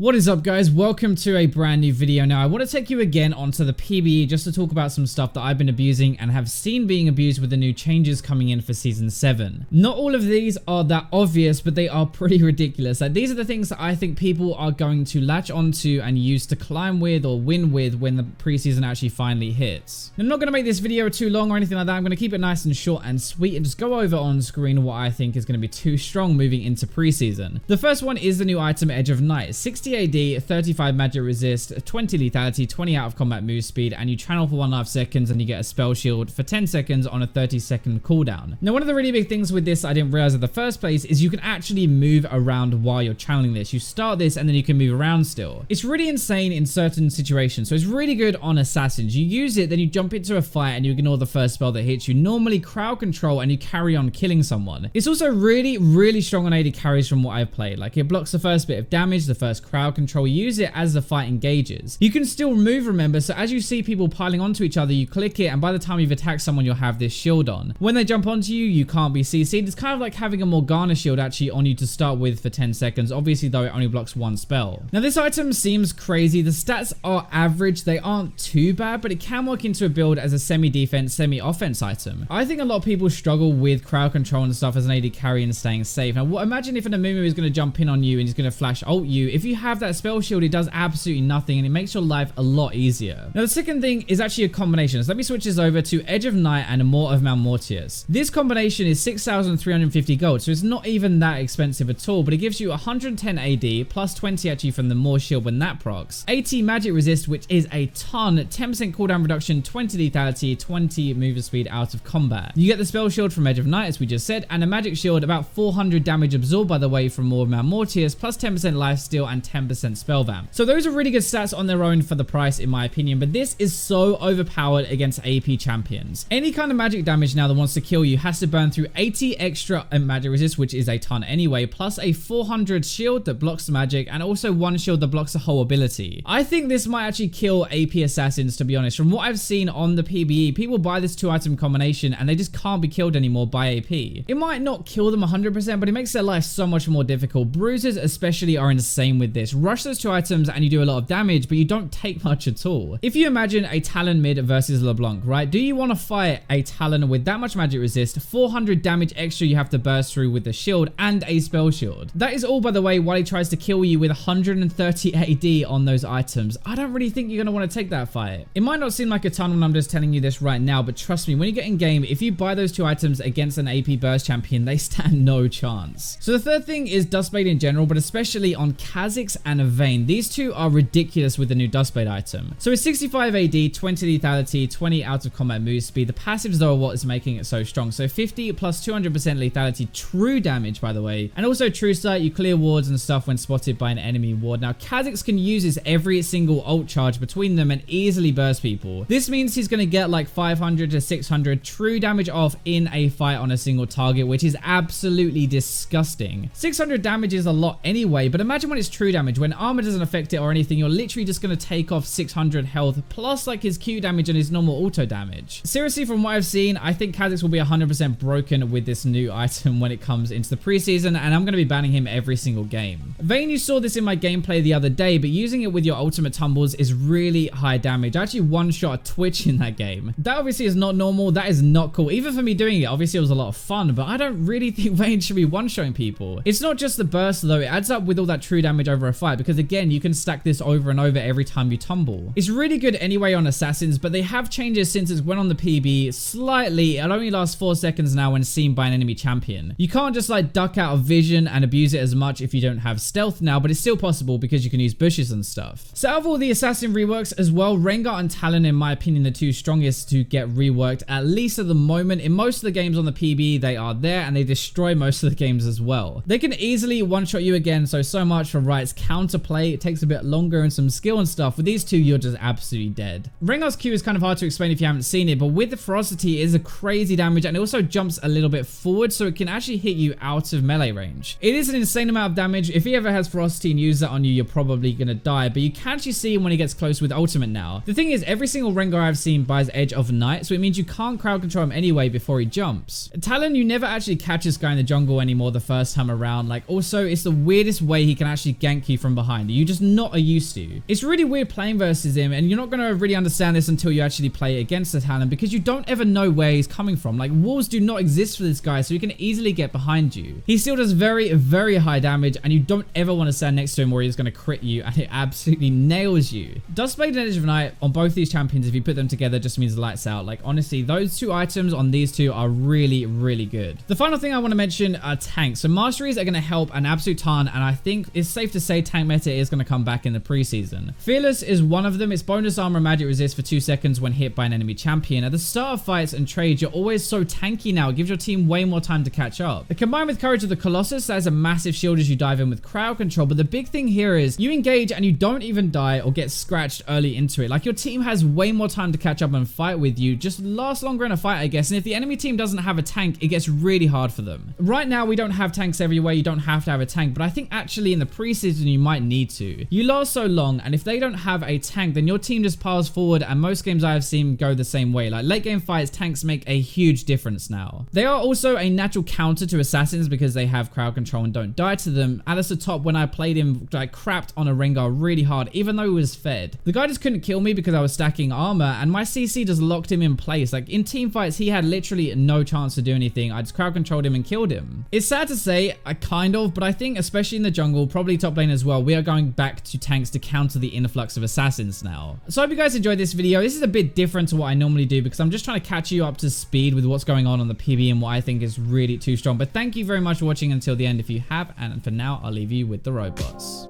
What is up, guys? Welcome to a brand new video. Now I want to take you again onto the PBE just to talk about some stuff that I've been abusing and have seen being abused with the new changes coming in for season 7. Not all of these are that obvious, but they are pretty ridiculous. Like, these are the things that I think people are going to latch onto and use to climb with or win with when the preseason actually finally hits. I'm not going to make this video too long or anything like that. I'm going to keep it nice and short and sweet and just go over on screen what I think is going to be too strong moving into preseason. The first one is the new item Edge of Night. 60 AD, 35 magic resist, 20 lethality, 20 out of combat move speed, and you channel for 1.5 seconds and you get a spell shield for 10 seconds on a 30-second cooldown. Now, one of the really big things with this I didn't realize in the first place is you can actually move around while you're channeling this. You start this and then you can move around still. It's really insane in certain situations, so it's really good on assassins. You use it, then you jump into a fight and you ignore the first spell that hits you, normally crowd control, and you carry on killing someone. It's also really strong on AD carries from what I've played. Like, it blocks the first bit of damage, the first crowd control. Use it as the fight engages. You can still move, remember, so as you see people piling onto each other, you click it, and by the time you've attacked someone, you'll have this shield on. When they jump onto you, you can't be CC'd. It's kind of like having a Morgana shield actually on you to start with for 10 seconds, obviously, though it only blocks one spell. Now, this item seems crazy. The stats are average. They aren't too bad, but it can work into a build as a semi-defense, semi-offense item. I think a lot of people struggle with crowd control and stuff as an AD carry and staying safe. Now, imagine if an Amumu is going to jump in on you and he's going to flash ult you. If you have that spell shield, it does absolutely nothing and it makes your life a lot easier. Now, the second thing is actually a combination. So let me switch this over to Edge of Night and Immort of Malmortius. This combination is 6,350 gold, so it's not even that expensive at all, but it gives you 110 AD plus 20 actually from the More shield when that procs, 80 magic resist, which is a ton, 10% cooldown reduction, 20 lethality, 20 movement speed out of combat. You get the spell shield from Edge of Night, as we just said, and a magic shield, about 400 damage absorbed, by the way, from More of Malmortius, plus 10% lifesteal and 10% spell vamp. So those are really good stats on their own for the price, in my opinion, but this is so overpowered against AP champions. Any kind of magic damage now that wants to kill you has to burn through 80 extra magic resist, which is a ton anyway, plus a 400 shield that blocks the magic, and also one shield that blocks the whole ability. I think this might actually kill AP assassins, to be honest. From what I've seen on the PBE, people buy this 2-item combination and they just can't be killed anymore by AP. It might not kill them 100%, but it makes their life so much more difficult. Bruisers especially are insane with this. Rush those 2 items and you do a lot of damage, but you don't take much at all. If you imagine a Talon mid versus LeBlanc, right? Do you want to fight a Talon with that much magic resist, 400 damage extra you have to burst through with the shield, and a spell shield? That is all, by the way, while he tries to kill you with 130 AD on those items. I don't really think you're going to want to take that fight. It might not seem like a ton when I'm just telling you this right now, but trust me, when you get in game, if you buy those 2 items against an AP burst champion, they stand no chance. So the third thing is Dustblade in general, but especially on Kha'Zix and Vayne. These two are ridiculous with the new Dustblade item. So it's 65 AD, 20 lethality, 20 out of combat move speed. The passives, though, are what is making it so strong. So 50 plus 200% lethality, true damage, by the way, and also true sight. You clear wards and stuff when spotted by an enemy ward. Now, Kha'Zix can use this every single ult charge between them and easily burst people. This means he's going to get like 500 to 600 true damage off in a fight on a single target, which is absolutely disgusting. 600 damage is a lot anyway, but imagine when it's true damage, when armor doesn't affect it or anything, you're literally just going to take off 600 health plus like his Q damage and his normal auto damage. Seriously, from what I've seen, I think Kha'Zix will be 100% broken with this new item when it comes into the preseason, and I'm going to be banning him every single game. Vayne, you saw this in my gameplay the other day, but using it with your ultimate tumbles is really high damage. I actually one-shot a Twitch in that game. That obviously is not normal. That is not cool. Even for me doing it, obviously it was a lot of fun, but I don't really think Vayne should be one-shotting people. It's not just the burst, though. It adds up with all that true damage over a fight, because again, you can stack this over and over every time you tumble. It's really good anyway on assassins, but they have changes since it went on the PB slightly. It only lasts 4 seconds now when seen by an enemy champion. You can't just like duck out of vision and abuse it as much if you don't have stealth now, but it's still possible because you can use bushes and stuff. So out of all the assassin reworks as well, Rengar and Talon, in my opinion, the 2 strongest to get reworked, at least at the moment. In most of the games on the PB, they are there and they destroy most of the games as well. They can easily one-shot you again, so much for Riot's counterplay. It takes a bit longer and some skill and stuff. With these 2, you're just absolutely dead. Rengar's Q is kind of hard to explain if you haven't seen it, but with the ferocity, it is a crazy damage, and it also jumps a little bit forward, so it can actually hit you out of melee range. It is an insane amount of damage. If he ever has ferocity and uses that on you, you're probably gonna die, but you can actually see him when he gets close with ultimate now. The thing is, every single Rengar I've seen buys Edge of Night, so it means you can't crowd control him anyway before he jumps. Talon, you never actually catch this guy in the jungle anymore the first time around. Like, also, it's the weirdest way he can actually gank you you from behind. You just not are used to. It's really weird playing versus him, and you're not going to really understand this until you actually play against the talent, because you don't ever know where he's coming from. Like, walls do not exist for this guy, so he can easily get behind you. He still does very, very high damage, and you don't ever want to stand next to him where he's going to crit you, and it absolutely nails you. Duskblade and Edge of Night on both these champions, if you put them together, just means lights out. Like, honestly, those two items on these two are really, really good. The final thing I want to mention are tanks. So masteries are going to help an absolute ton, and I think it's safe to say tank meta is going to come back in the preseason. Fearless is one of them. It's bonus armor and magic resist for 2 seconds when hit by an enemy champion. At the start of fights and trades, you're always so tanky now. It gives your team way more time to catch up. The combined with Courage of the Colossus, that is a massive shield as you dive in with crowd control, but the big thing here is you engage and you don't even die or get scratched early into it. Like, your team has way more time to catch up and fight with you, just last longer in a fight, I guess, and if the enemy team doesn't have a tank, it gets really hard for them. Right now, we don't have tanks everywhere. You don't have to have a tank, but I think actually in the preseason, you might need to. You last so long, and if they don't have a tank, then your team just piles forward, and most games I have seen go the same way. Like, late game fights, tanks make a huge difference now. They are also a natural counter to assassins because they have crowd control and don't die to them. Alistair Top, when I played him, like, crapped on a Rengar really hard, even though he was fed. The guy just couldn't kill me because I was stacking armor, and my CC just locked him in place. Like, in team fights, he had literally no chance to do anything. I just crowd controlled him and killed him. It's sad to say, kind of, but I think especially in the jungle, probably top lane as well, we are going back to tanks to counter the influx of assassins now. So I hope you guys enjoyed this video. This is a bit different to what I normally do because I'm just trying to catch you up to speed with what's going on the PB and what I think is really too strong. But thank you very much for watching until the end if you have, and for now, I'll leave you with the robots.